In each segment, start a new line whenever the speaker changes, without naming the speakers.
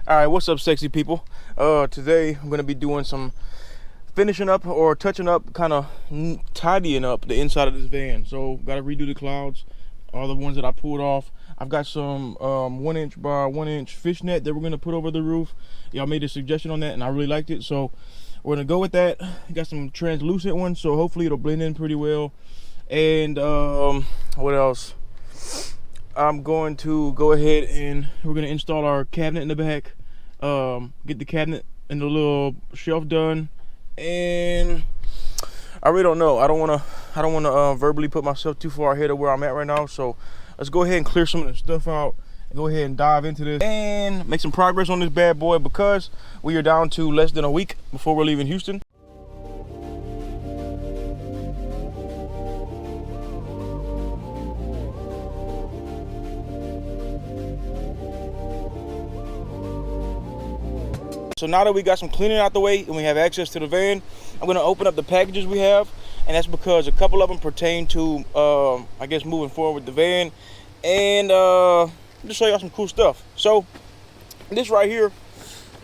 All right, what's up, sexy people? Today I'm gonna be doing some finishing up or touching up, kind of tidying up the inside of this van. So gotta redo the clouds, all the ones that I pulled off. I've got some 1 inch by 1 inch fishnet that we're gonna put over the roof. Y'all made a suggestion on that and I really liked it, so we're gonna go with that. Got some translucent ones, so hopefully it'll blend in pretty well. And what else? I'm going to go ahead and we're going to install our cabinet in the back, get the cabinet and the little shelf done, and I really don't know. I don't want to verbally put myself too far ahead of where I'm at right now. So let's go ahead and clear some of the stuff out and go ahead and dive into this and make some progress on this bad boy, because we are down to less than a week before we're leaving Houston. So now that we got some cleaning out the way and we have access to the van, I'm going to open up the packages we have, and that's because a couple of them pertain to, I guess, moving forward with the van, and just show y'all some cool stuff. So this right here,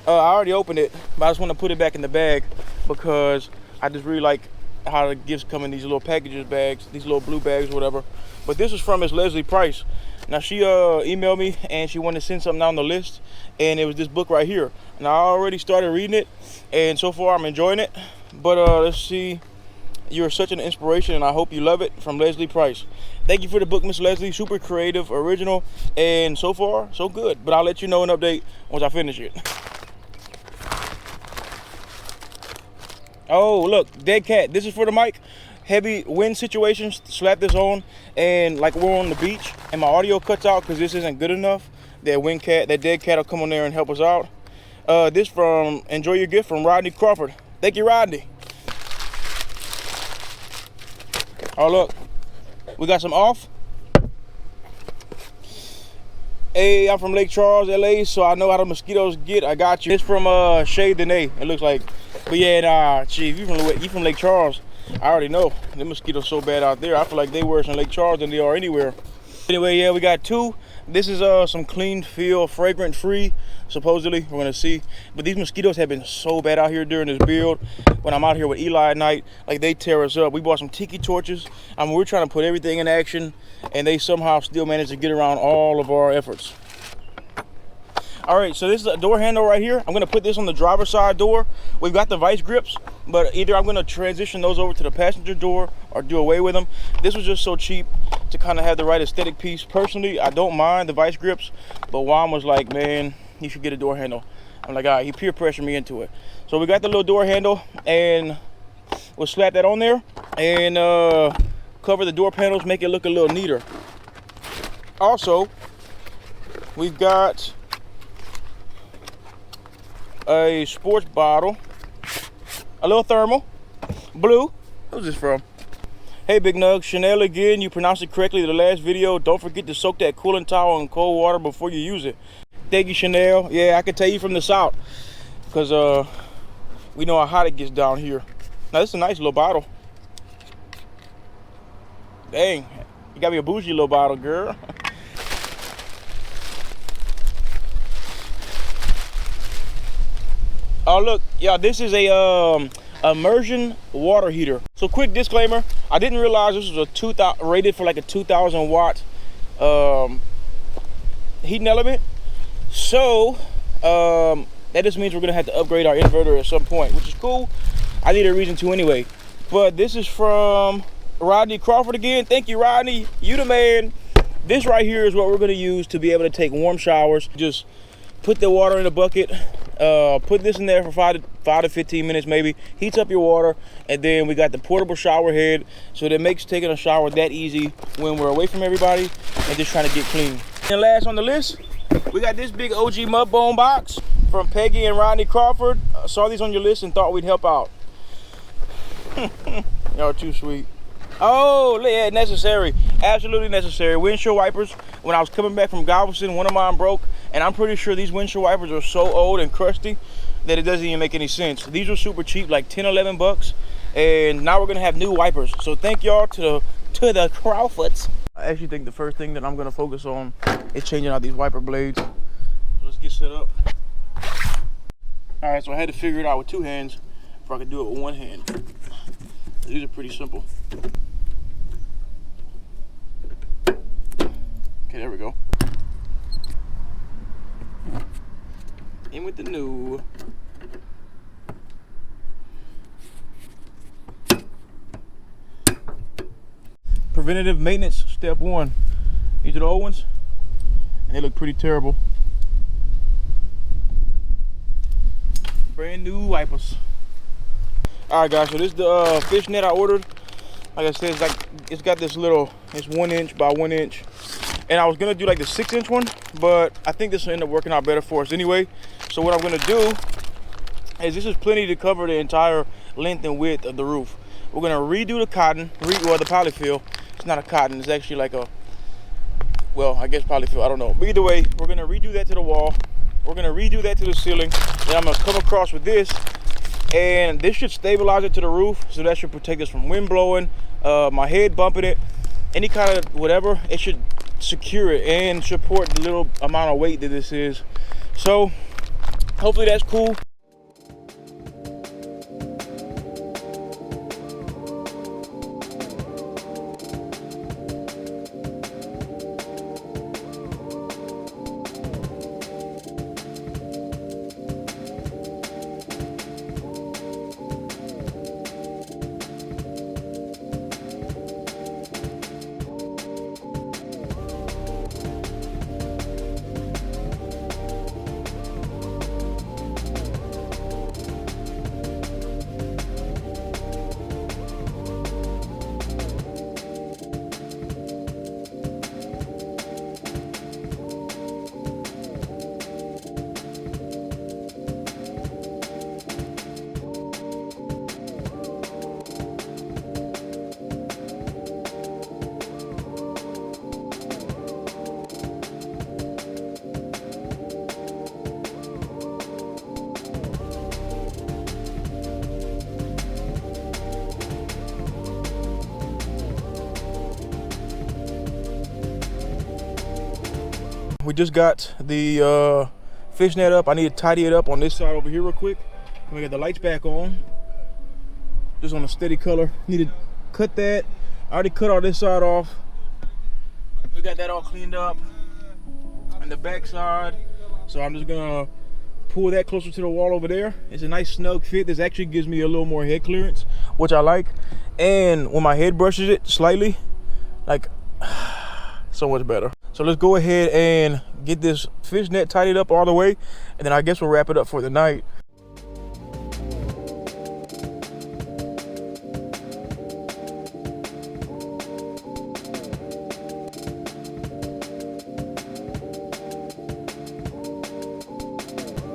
I already opened it, but I just want to put it back in the bag because I just really like how the gifts come in these little packages bags, these little blue bags or whatever. But this is from Miss Leslie Price. Now she emailed me and she wanted to send something down the list, and it was this book right here. And I already started reading it, and so far I'm enjoying it. But let's see. You're such an inspiration, and I hope you love it, from Leslie Price. Thank you for the book, Miss Leslie. Super creative, original, and so far so good. But I'll let you know an update once I finish it. Oh, look, dead cat. This is for the mic. Heavy wind situations, slap this on, and like we're on the beach and my audio cuts out because this isn't good enough, that dead cat will come on there and help us out. This from Enjoy Your Gift from Rodney Crawford. Thank you, Rodney. Oh, look, we got some off. Hey, I'm from Lake Charles, LA, so I know how the mosquitoes get. I got you. It's from Shea Dene, it looks like. But yeah, nah, gee, if you from Lake Charles, I already know the mosquitoes so bad out there. I feel like they worse in Lake Charles than they are anywhere. Anyway, yeah, we got two. This is some clean feel, fragrant free, supposedly. We're gonna see. But these mosquitoes have been so bad out here during this build. When I'm out here with Eli at night, like, they tear us up. We bought some tiki torches. I mean, we're trying to put everything in action, and they somehow still manage to get around all of our efforts. All right, so this is a door handle right here. I'm gonna put this on the driver's side door. We've got the vice grips, but either I'm gonna transition those over to the passenger door or do away with them. This was just so cheap to kind of have the right aesthetic piece. Personally, I don't mind the vice grips, but Juan was like, man, you should get a door handle. I'm like, all right, he peer pressured me into it. So we got the little door handle, and we'll slap that on there and cover the door panels, make it look a little neater. Also, we've got a sports bottle, a little thermal, blue. Who's this from? Hey, Big Nug, Chanel again. You pronounced it correctly the last video. Don't forget to soak that cooling towel in cold water before you use it. Thank you, Chanel. Yeah, I can tell you from the south, because we know how hot it gets down here. Now, this is a nice little bottle. Dang, you got me a bougie little bottle, girl. Oh, look, yeah, this is a immersion water heater. So quick disclaimer, I didn't realize this was a rated for like a 2,000 watt heating element. So that just means we're gonna have to upgrade our inverter at some point, which is cool. I need a reason to anyway. But this is from Rodney Crawford again. Thank you, Rodney, you the man. This right here is what we're gonna use to be able to take warm showers. Just put the water in a bucket, put this in there for 5 to 15 minutes maybe, heats up your water, and then we got the portable shower head, so that makes taking a shower that easy when we're away from everybody and just trying to get clean. And last on the list, we got this big OG mud bone box from Peggy and Rodney Crawford. I saw these on your list and thought we'd help out. Y'all too sweet. Oh, yeah, necessary, absolutely necessary. Windshield wipers. When I was coming back from Galveston, one of mine broke, and I'm pretty sure these windshield wipers are so old and crusty that it doesn't even make any sense. These were super cheap, like 10, 11 bucks, and now we're gonna have new wipers. So thank y'all to the Crawfords. I actually think the first thing that I'm gonna focus on is changing out these wiper blades. Let's get set up. All right, so I had to figure it out with 2 hands if I could do it with 1 hand. These are pretty simple. Okay, there we go. In with the new. Preventative maintenance, step 1. These are the old ones, and they look pretty terrible. Brand new wipers. All right, guys, so this is the fish net I ordered. Like I said, it's got this little, it's 1 inch by 1 inch. And I was gonna do like the 6-inch one, but I think this will end up working out better for us anyway. So what I'm gonna do is, this is plenty to cover the entire length and width of the roof. We're gonna redo the cotton, well, the polyfill. It's not a cotton, it's actually like a, well, I guess polyfill, I don't know. But either way, we're gonna redo that to the wall. We're gonna redo that to the ceiling. Then I'm gonna come across with this, and this should stabilize it to the roof. So that should protect us from wind blowing, my head bumping it, any kind of whatever. It should secure it and support the little amount of weight that this is. So hopefully that's cool. We just got the fish net up. I need to tidy it up on this side over here real quick. We got the lights back on, just on a steady color. Need to cut that. I already cut all this side off. We got that all cleaned up on the back side. So I'm just gonna pull that closer to the wall over there. It's a nice snug fit. This actually gives me a little more head clearance, which I like. And when my head brushes it slightly, like, so much better. So let's go ahead and get this fish net tidied up all the way, and then I guess we'll wrap it up for the night.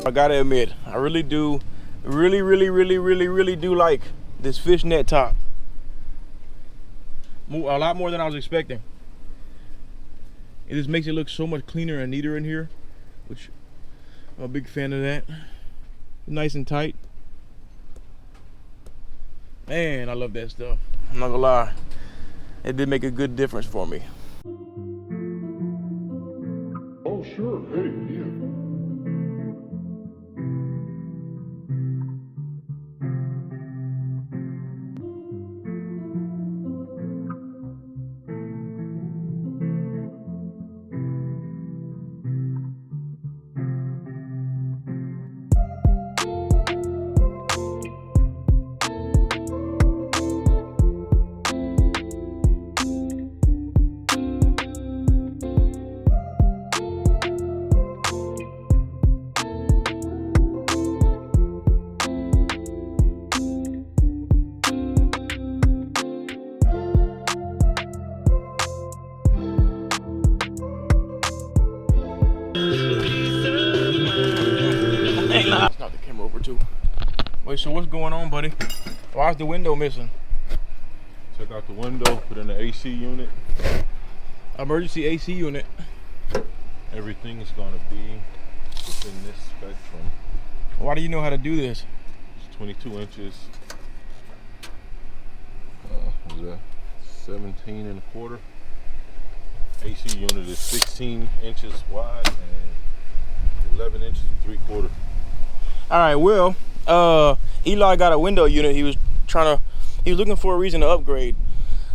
I gotta admit, I really do, really do like this fish net top. A lot more than I was expecting. It just makes it look so much cleaner and neater in here, which I'm a big fan of that. Nice and tight. Man, I love that stuff. I'm not gonna lie. It did make a good difference for me.
Oh, sure. Hey, yeah.
Let's knock the camera over too. Wait, so what's going on, buddy? Why is the window missing?
Check out the window, put in the AC unit.
Emergency AC unit.
Everything is gonna be within this spectrum.
Why do you know how to do this?
It's 22 inches. What is that? 17 and a quarter. AC unit is 16 inches wide and 11 inches and 3/4.
All right, well, Eli got a window unit. He was looking for a reason to upgrade.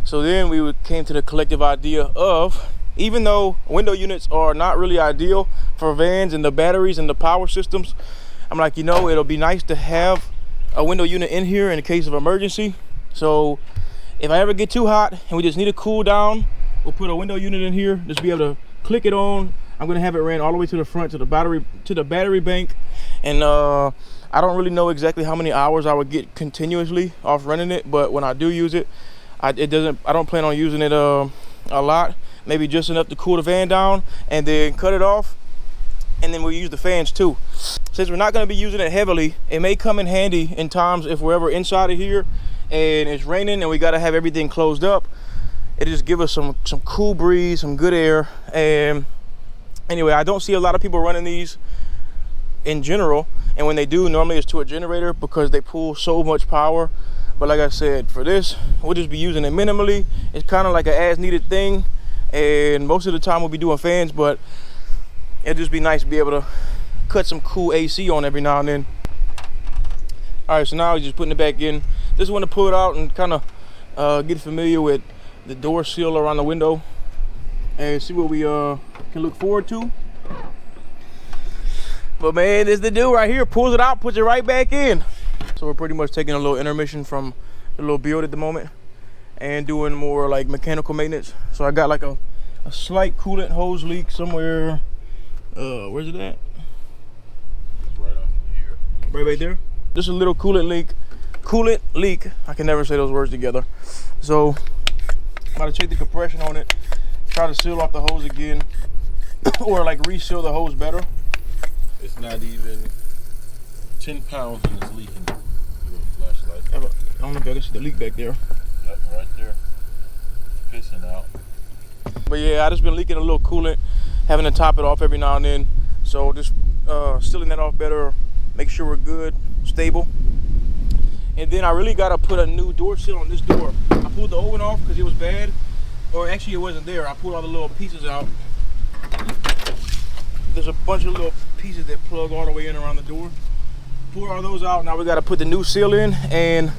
So then we came to the collective idea of, even though window units are not really ideal for vans and the batteries and the power systems, I'm like, you know, it'll be nice to have a window unit in here in case of emergency. So if I ever get too hot and we just need to cool down, we'll put a window unit in here, just be able to click it on. I'm gonna have it ran all the way to the front to the battery bank, and I don't really know exactly how many hours I would get continuously off running it, but when I do use it, I don't plan on using it a lot, maybe just enough to cool the van down, and then cut it off, and then we'll use the fans too. Since we're not gonna be using it heavily, it may come in handy in times if we're ever inside of here and it's raining and we gotta have everything closed up. It'll just give us some cool breeze, some good air. And anyway, I don't see a lot of people running these in general, and when they do, normally it's to a generator because they pull so much power. But like I said, for this, we'll just be using it minimally. It's kind of like an as-needed thing, and most of the time we'll be doing fans, but it'll just be nice to be able to cut some cool AC on every now and then. All right, so now we're just putting it back in. Just want to pull it out and kind of get familiar with the door seal around the window and see what we can look forward to. But man, this the dude right here, pulls it out, puts it right back in. So we're pretty much taking a little intermission from the little build at the moment and doing more like mechanical maintenance. So I got like a slight coolant hose leak somewhere. Where's it at?
It's right off here.
Right there. Just a little coolant leak. I can never say those words together. So I'm about to check the compression on it, try to seal off the hose again, or like reseal the hose better.
It's not even 10 pounds and it's leaking. Flashlight.
I don't know if I can see the leak back there.
Yep, right there. It's pissing out.
But yeah, I just been leaking a little coolant, having to top it off every now and then. So just sealing that off better, make sure we're good, stable. And then I really gotta put a new door seal on this door. I pulled the old one off because it was bad, or actually it wasn't there. I pulled all the little pieces out. There's a bunch of little pieces that plug all the way in around the door. Pull all those out. Now we gotta put the new seal in, and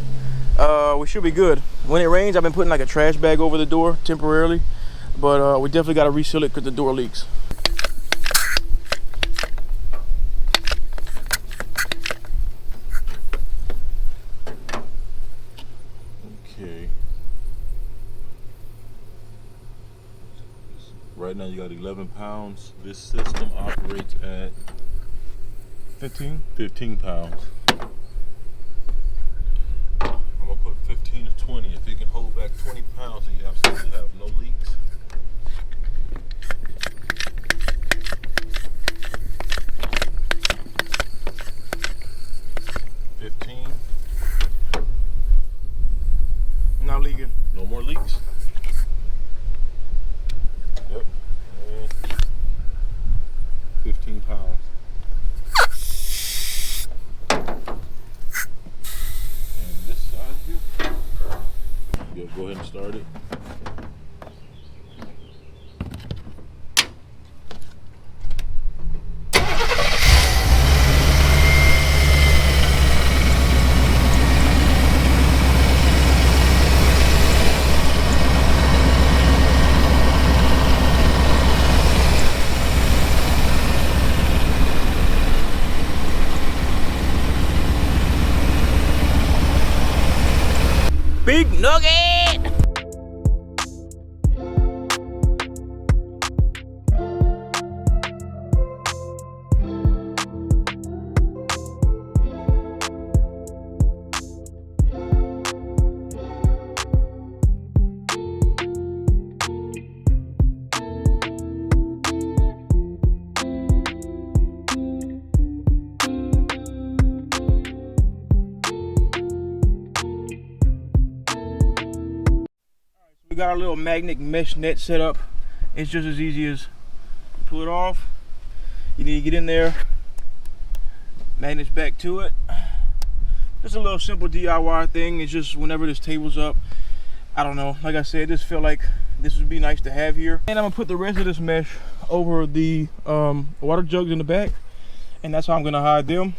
we should be good. When it rains, I've been putting like a trash bag over the door temporarily, but we definitely gotta reseal it because the door leaks.
Okay. Right now you got 11 pounds. This system operates at 15 pounds. I'm gonna put 15 to 20. If it can hold back 20 pounds, then you absolutely have no leaks.
Not leaking.
No more leaks. Yep. And 15 pounds. And this side here. Yeah, go ahead and start it.
Big Nugget! We got our little magnet mesh net set up. It's just as easy as pull it off. You need to get in there, magnets back to it. Just a little simple DIY thing. It's just whenever this table's up, I don't know, like I said, just feel like this would be nice to have here. And I'm gonna put the rest of this mesh over the water jugs in the back, and that's how I'm gonna hide them.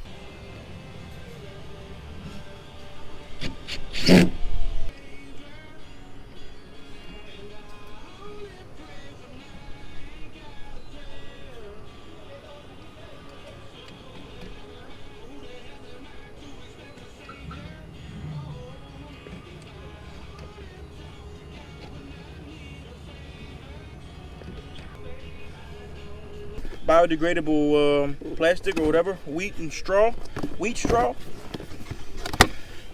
Biodegradable plastic or whatever, wheat straw.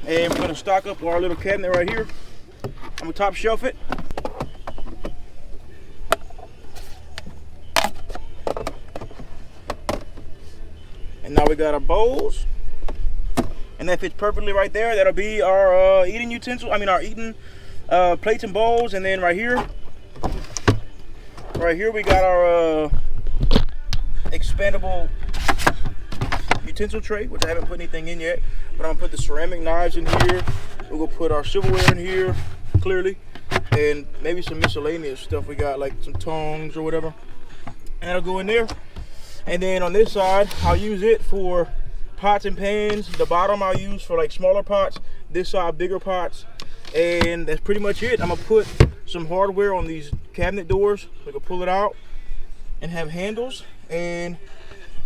And we're gonna stock up our little cabinet right here. I'm gonna top shelf it. And now we got our bowls, and that fits perfectly right there. That'll be our eating utensil. Our eating plates and bowls. And then right here we got our expandable utensil tray, which I haven't put anything in yet, but I'm gonna put the ceramic knives in here. We're gonna put our silverware in here, clearly, and maybe some miscellaneous stuff we got, like some tongs or whatever, and that'll go in there. And then on this side, I'll use it for pots and pans. The bottom I'll use for like smaller pots, this side bigger pots, and that's pretty much it. I'm gonna put some hardware on these cabinet doors so I can pull it out and have handles. And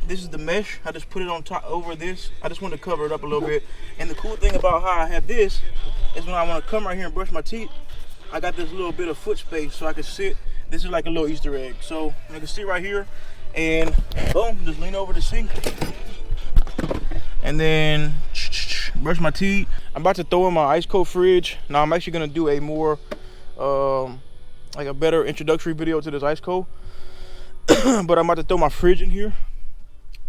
this is the mesh. I just put it on top over this. I just want to cover it up a little bit. And the cool thing about how I have this is when I want to come right here and brush my teeth, I got this little bit of foot space so I can sit. This is like a little Easter egg. So I can sit right here and boom, just lean over the sink and then brush my teeth. I'm about to throw in my ice cold fridge. Now I'm actually gonna do a more like a better introductory video to this ice cold. But I'm about to throw my fridge in here,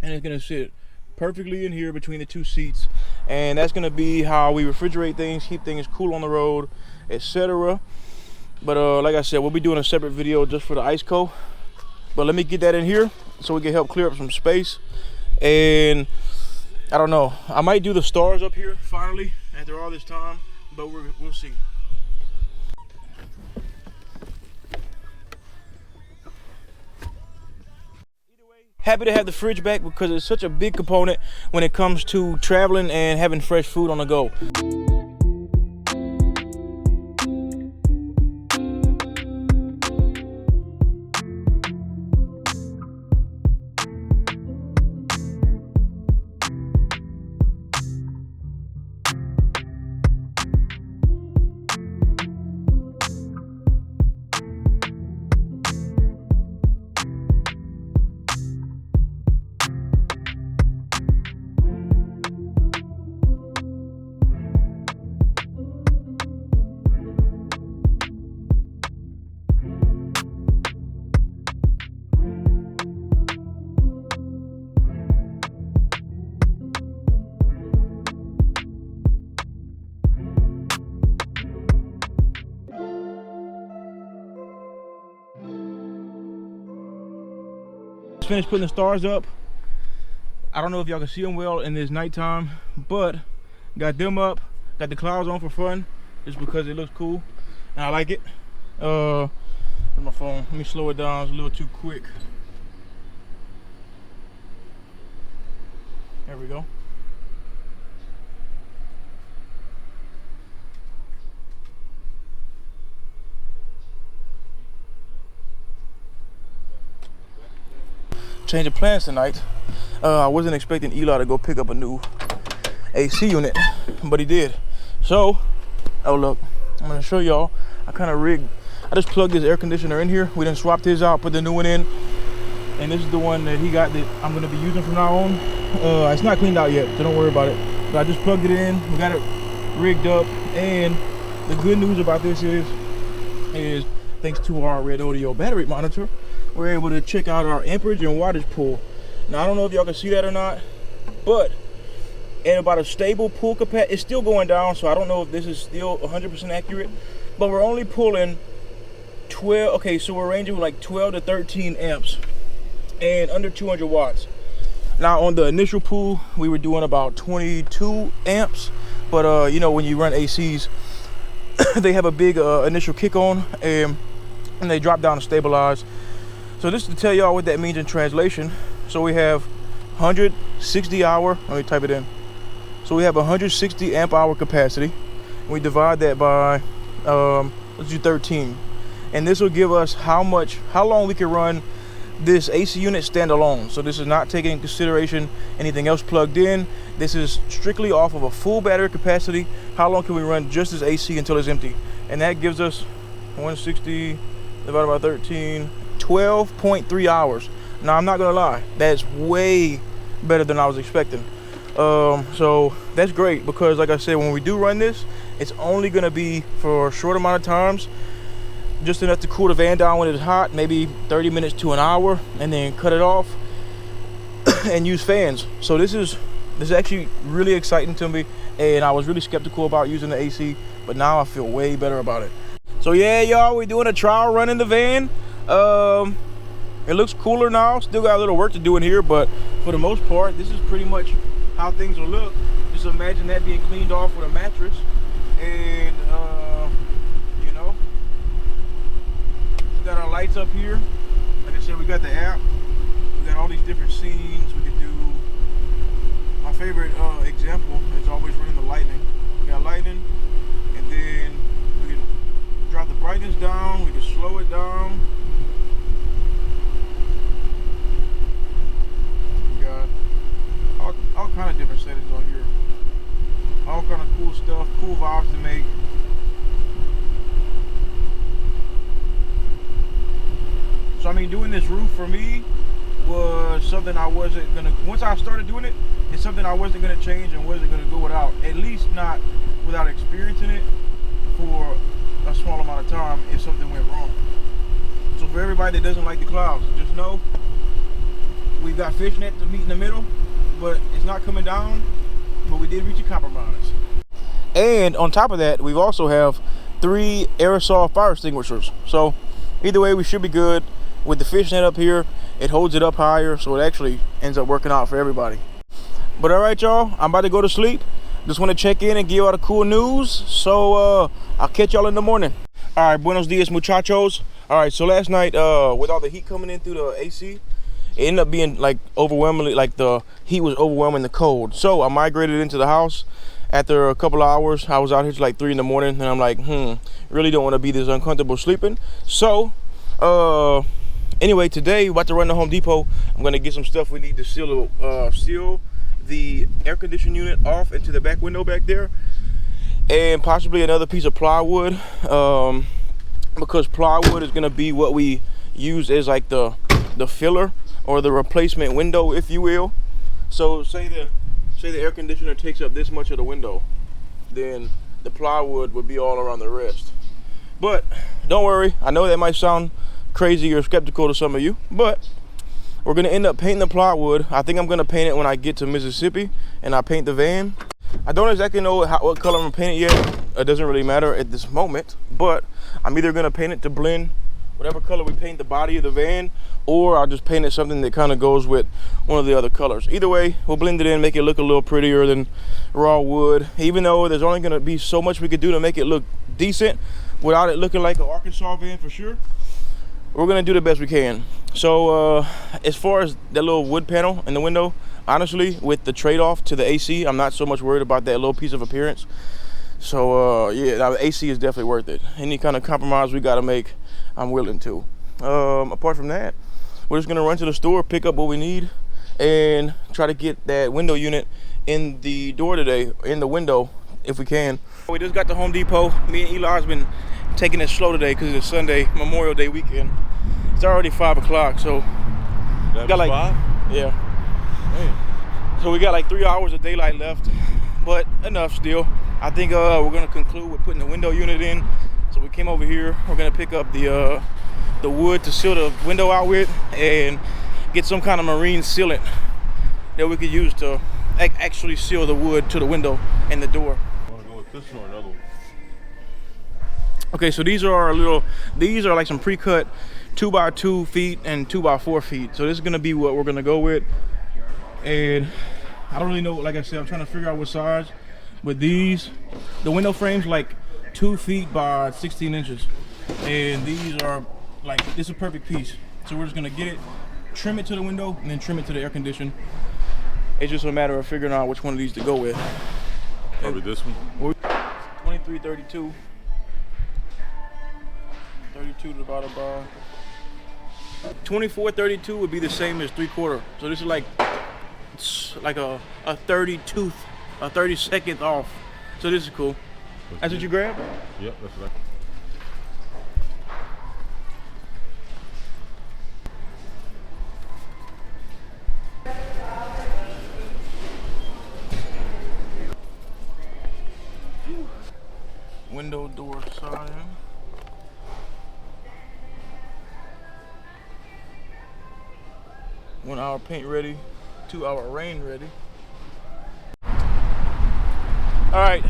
and it's gonna sit perfectly in here between the two seats, and that's gonna be how we refrigerate things, keep things cool on the road, etc. But like I said, we'll be doing a separate video just for the ice cold. But let me get that in here so we can help clear up some space. And I don't know, I might do the stars up here finally after all this time, but we'll see. Happy to have the fridge back because it's such a big component when it comes to traveling and having fresh food on the go. Finished putting the stars up. I don't know if y'all can see them well in this nighttime, but got them up, got the clouds on for fun, just because it looks cool and I like it. Where's my phone? Let me slow it down, it's a little too quick. There we go. Change of plans tonight. I wasn't expecting Eli to go pick up a new AC unit, but he did. So, oh look, I'm gonna show y'all. I just plugged his air conditioner in here. We done swapped his out, put the new one in, and this is the one that he got that I'm gonna be using from now on. It's not cleaned out yet, so don't worry about it. But I just plugged it in. We got it rigged up, and the good news about this is thanks to our Red Audio battery monitor, we're able to check out our amperage and wattage pull. Now I don't know if y'all can see that or not, but at about a stable pull capacity, it's still going down, so I don't know if this is still 100% accurate, but we're only pulling 12, okay, so we're ranging like 12 to 13 amps and under 200 watts. Now on the initial pull, we were doing about 22 amps, but you know, when you run ACs, they have a big initial kick on and they drop down to stabilize. So this is to tell y'all what that means in translation. So we have 160 hour, let me type it in. So we have 160 amp hour capacity, We divide that by, let's do 13. And this will give us how long we can run this AC unit standalone. So this is not taking into consideration anything else plugged in. This is strictly off of a full battery capacity. How long can we run just this AC until it's empty? And that gives us 160 divided by 13, 12.3 hours. Now I'm not gonna lie, that's way better than I was expecting. So that's great, because like I said, when we do run this, it's only gonna be for a short amount of times, just enough to cool the van down when it's hot, maybe 30 minutes to an hour, and then cut it off and use fans. So this is actually really exciting to me, and I was really skeptical about using the AC, but now I feel way better about it. So yeah, y'all, we're doing a trial run in the van. It looks cooler now. Still got a little work to do in here, but for the most part, this is pretty much how things will look. Just imagine that being cleaned off with a mattress, and you know, we got our lights up here. Like I said, we got the app. We got all these different scenes we could do. My favorite example is always running the lightning. We got lightning, and then we can drop the brightness down. We can slow it down. We got all kind of different settings on here. All kind of cool stuff, cool vibes to make. So I mean, doing this roof for me was something I wasn't gonna, once I started doing it, it's something I wasn't gonna change and wasn't gonna go without, at least not without experiencing it for a small amount of time if something went wrong. So for everybody that doesn't like the clouds, just know we've got fishnet to meet in the middle, but it's not coming down, but we did reach a compromise. And on top of that, we also have 3 aerosol fire extinguishers. So either way, we should be good. With the fishnet up here, it holds it up higher, so it actually ends up working out for everybody. But all right, y'all, I'm about to go to sleep. Just want to check in and give y'all the cool news. So I'll catch y'all in the morning. All right, buenos dias, muchachos. All right, so last night, with all the heat coming in through the AC, it ended up being like overwhelmingly, like the heat was overwhelming the cold. So I migrated into the house. After a couple of hours, I was out here till like 3 in the morning, and I'm like, really don't want to be this uncomfortable sleeping. So, anyway, today we're about to run to Home Depot. I'm gonna get some stuff we need to seal the air conditioning unit off into the back window back there, and possibly another piece of plywood, because plywood is gonna be what we use as like the filler or the replacement window, if you will. So say the air conditioner takes up this much of the window, then the plywood would be all around the rest. But don't worry, I know that might sound crazy or skeptical to some of you, but we're gonna end up painting the plywood. I think I'm gonna paint it when I get to Mississippi and I paint the van. I don't exactly know what color I'm gonna paint it yet. It doesn't really matter at this moment, but I'm either gonna paint it to blend whatever color we paint the body of the van, or I'll just paint it something that kind of goes with one of the other colors. Either way, we'll blend it in, make it look a little prettier than raw wood, even though there's only gonna be so much we could do to make it look decent without it looking like an Arkansas van for sure. We're gonna do the best we can. So as far as that little wood panel in the window, honestly, with the trade-off to the AC, I'm not so much worried about that little piece of appearance. So yeah, the AC is definitely worth it. Any kind of compromise we gotta make, I'm willing to. Apart from that, we're just gonna run to the store, pick up what we need, and try to get that window unit in the door today, in the window, if we can. We just got to Home Depot. Me and Eli's been taking it slow today because it's Sunday, Memorial Day weekend. It's already 5 o'clock, so
we got like 5?
Yeah.
Man.
So we got like 3 hours of daylight left, but enough still. I think we're gonna conclude with putting the window unit in. So we came over here. We're gonna pick up the wood to seal the window out with, and get some kind of marine sealant that we could use to actually seal the wood to the window and the door.
Want to go with this one or another one?
Okay, so these are like some pre-cut 2x2 feet and 2x4 feet. So this is gonna be what we're gonna go with. And I don't really know, like I said, I'm trying to figure out what size. But the window frame's like 2 feet by 16 inches. And these are like, this is a perfect piece. So we're just gonna get it, trim it to the window, and then trim it to the air condition. It's just a matter of figuring out which one of these to go with.
Probably this one.
23 23.32. 32 divided by 24.32 would be the same as 3/4. So this is like a 32th, a 32nd off. So this is cool. That's what you grabbed?
Yep, that's right.
Window, door, sign. 1 hour paint ready, 2 hour rain ready. All right,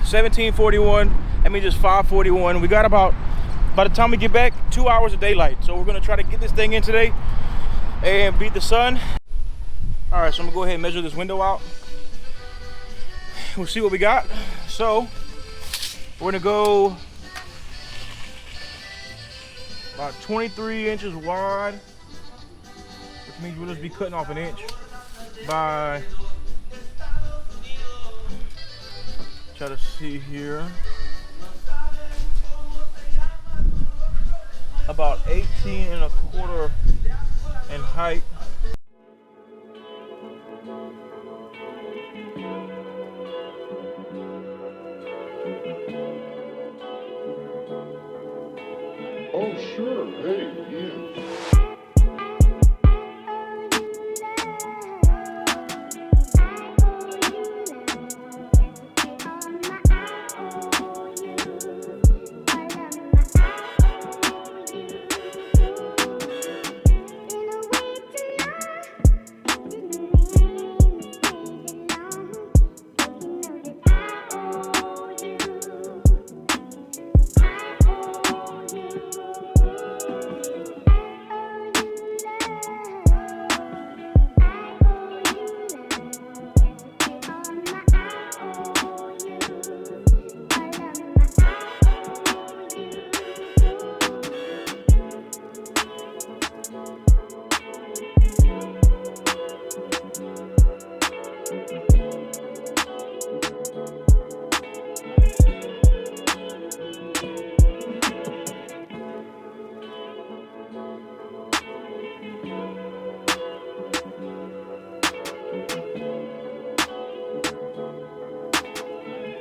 17:41. I mean just 5:41. We got about, by the time we get back, 2 hours of daylight. So we're gonna try to get this thing in today and beat the sun. All right, so I'm gonna go ahead and measure this window out. We'll see what we got. So we're gonna go about 23 inches wide, which means we'll just be cutting off an inch by, try to see here, about 18.25 in height.
Oh, sure. Hey, yeah.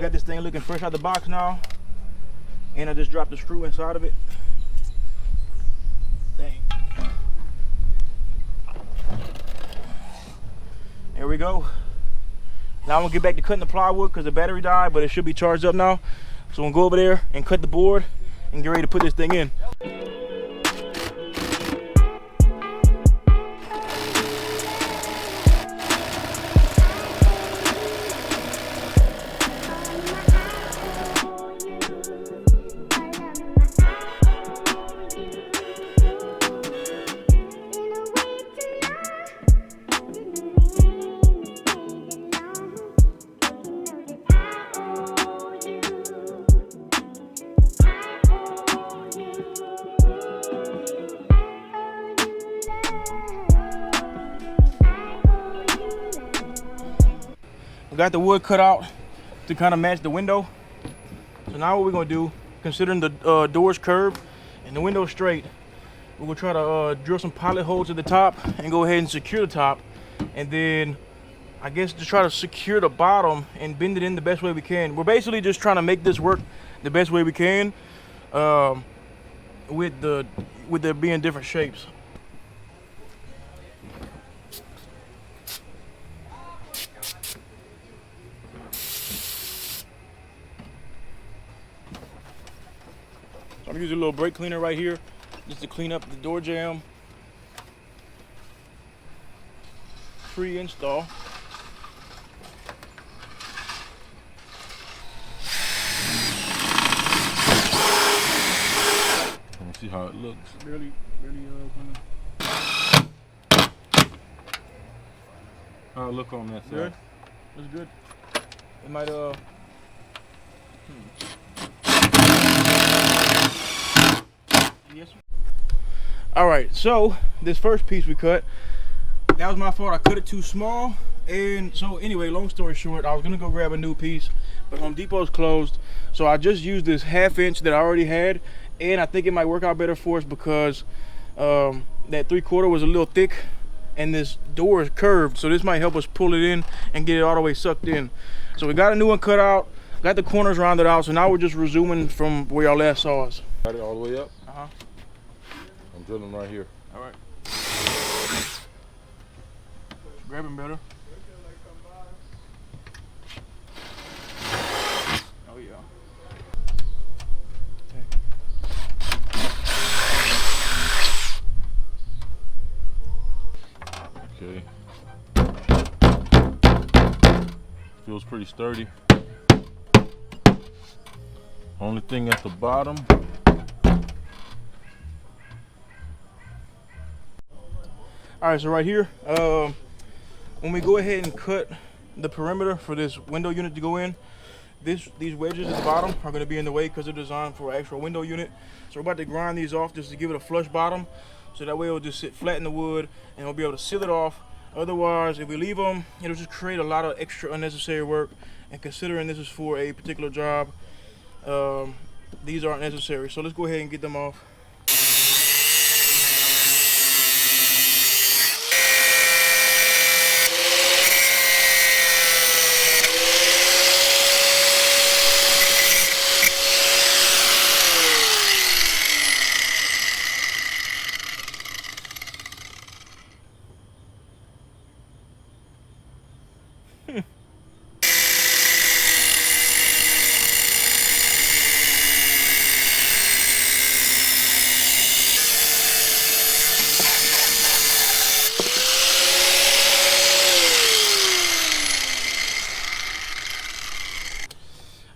Got this thing looking fresh out the box now, and I just dropped the screw inside of it. Dang. There we go. Now I'm gonna get back to cutting the plywood because the battery died, but it should be charged up now. So I'm gonna go over there and cut the board and get ready to put this thing in. Got the wood cut out to kind of match the window. So now what we're gonna do, considering the door's curved and the window's straight, we're gonna try to drill some pilot holes at the top and go ahead and secure the top, and then I guess just try to secure the bottom and bend it in the best way we can. We're basically just trying to make this work the best way we can, with there being different shapes. I'm using a little brake cleaner right here just to clean up the door jamb pre-install.
Let me see how it looks.
Barely
How it look on that side?
good. Looks good. It might Yes. All right, so this first piece we cut, that was my fault. I cut it too small, and so anyway, long story short, I was gonna go grab a new piece, but Home Depot's closed. So I just used this 1/2 inch that I already had, and I think it might work out better for us because that 3/4 was a little thick and this door is curved, so this might help us pull it in and get it all the way sucked in. So we got a new one cut out, got the corners rounded out, so now we're just resuming from where y'all last saw us.
Got it all the way up?
Uh-huh.
I'm drilling right here.
All right. Grab him better. Oh yeah.
Okay. Feels pretty sturdy. Only thing at the bottom.
All right, so right here, when we go ahead and cut the perimeter for this window unit to go in, these wedges at the bottom are going to be in the way because they're designed for an actual window unit. So we're about to grind these off just to give it a flush bottom, so that way it'll just sit flat in the wood and we'll be able to seal it off. Otherwise, if we leave them, it'll just create a lot of extra unnecessary work. And considering this is for a particular job, these aren't necessary. So let's go ahead and get them off.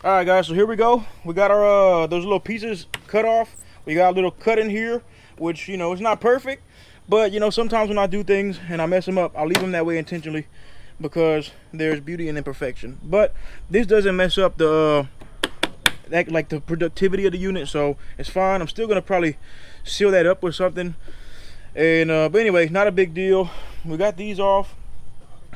All right, guys, so here we go. We got our those little pieces cut off. We got a little cut in here, which, you know, it's not perfect, but, you know, sometimes when I do things and I mess them up, I'll leave them that way intentionally because there's beauty in imperfection. But this doesn't mess up the like the productivity of the unit, so it's fine. I'm still gonna probably seal that up with something, and but anyway, not a big deal. We got these off,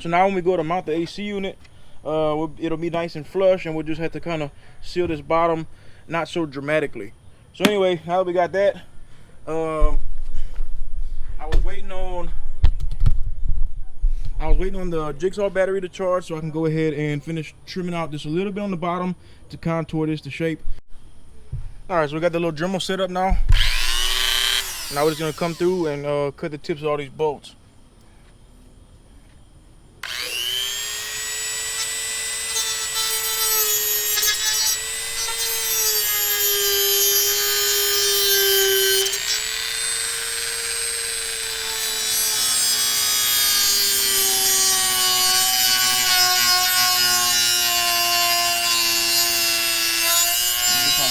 so now when we go to mount the AC unit, it'll be nice and flush, and we'll just have to kind of seal this bottom, not so dramatically. So anyway, now that we got that, I was waiting on the jigsaw battery to charge so I can go ahead and finish trimming out just a little bit on the bottom to contour this to shape. All right, so we got the little Dremel set up now. Now we're just gonna come through and cut the tips of all these bolts.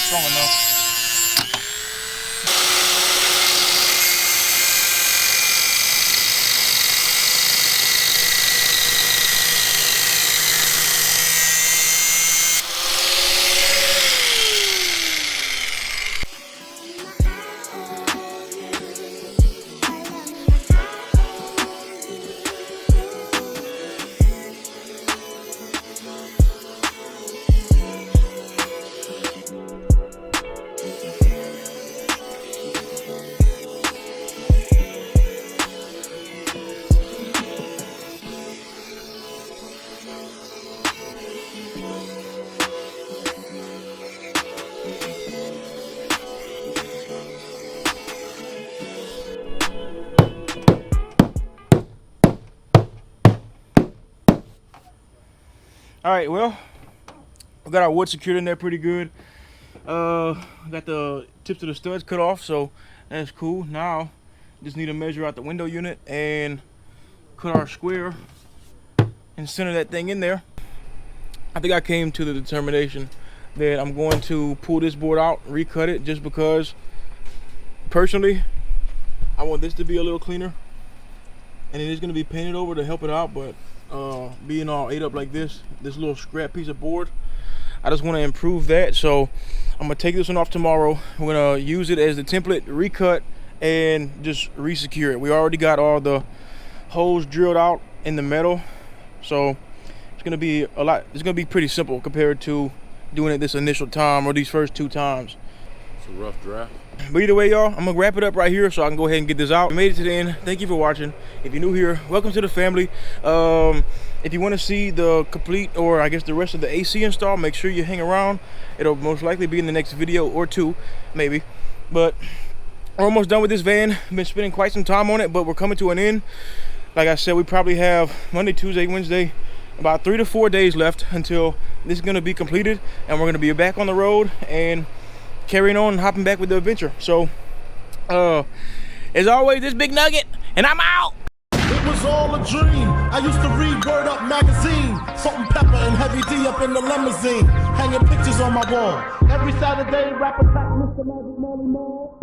Strong enough. All right, well, we got our wood secured in there pretty good. Got the tips of the studs cut off, so that's cool. Now, just need to measure out the window unit and cut our square and center that thing in there. I think I came to the determination that I'm going to pull this board out, recut it, just because personally I want this to be a little cleaner, and it is going to be painted over to help it out, but being all ate up like this little scrap piece of board, I just want to improve that. So I'm gonna take this one off tomorrow. We're gonna use it as the template, recut, and just re-secure it. We already got all the holes drilled out in the metal, so it's gonna be a lot. It's gonna be pretty simple compared to doing it this initial time or these first 2 times.
It's a rough draft.
But either way, y'all, I'm gonna wrap it up right here so I can go ahead and get this out. I made it to the end. Thank you for watching. If you're new here, welcome to the family. If you want to see the complete, or I guess the rest of the AC install, make sure you hang around. It'll most likely be in the next video or 2, maybe. But we're almost done with this van. Been spending quite some time on it, but we're coming to an end. Like I said, we probably have Monday, Tuesday, Wednesday, about 3 to 4 days left until this is gonna be completed, and we're gonna be back on the road and carrying on and hopping back with the adventure. So, as always, this Big Nugget, and I'm out.
It was all a dream. I used to read Word Up magazine. Salt and pepper and Heavy D up in the limousine. Hanging pictures on my wall. Every Saturday, rap attack Mr. Magic Molly Mall.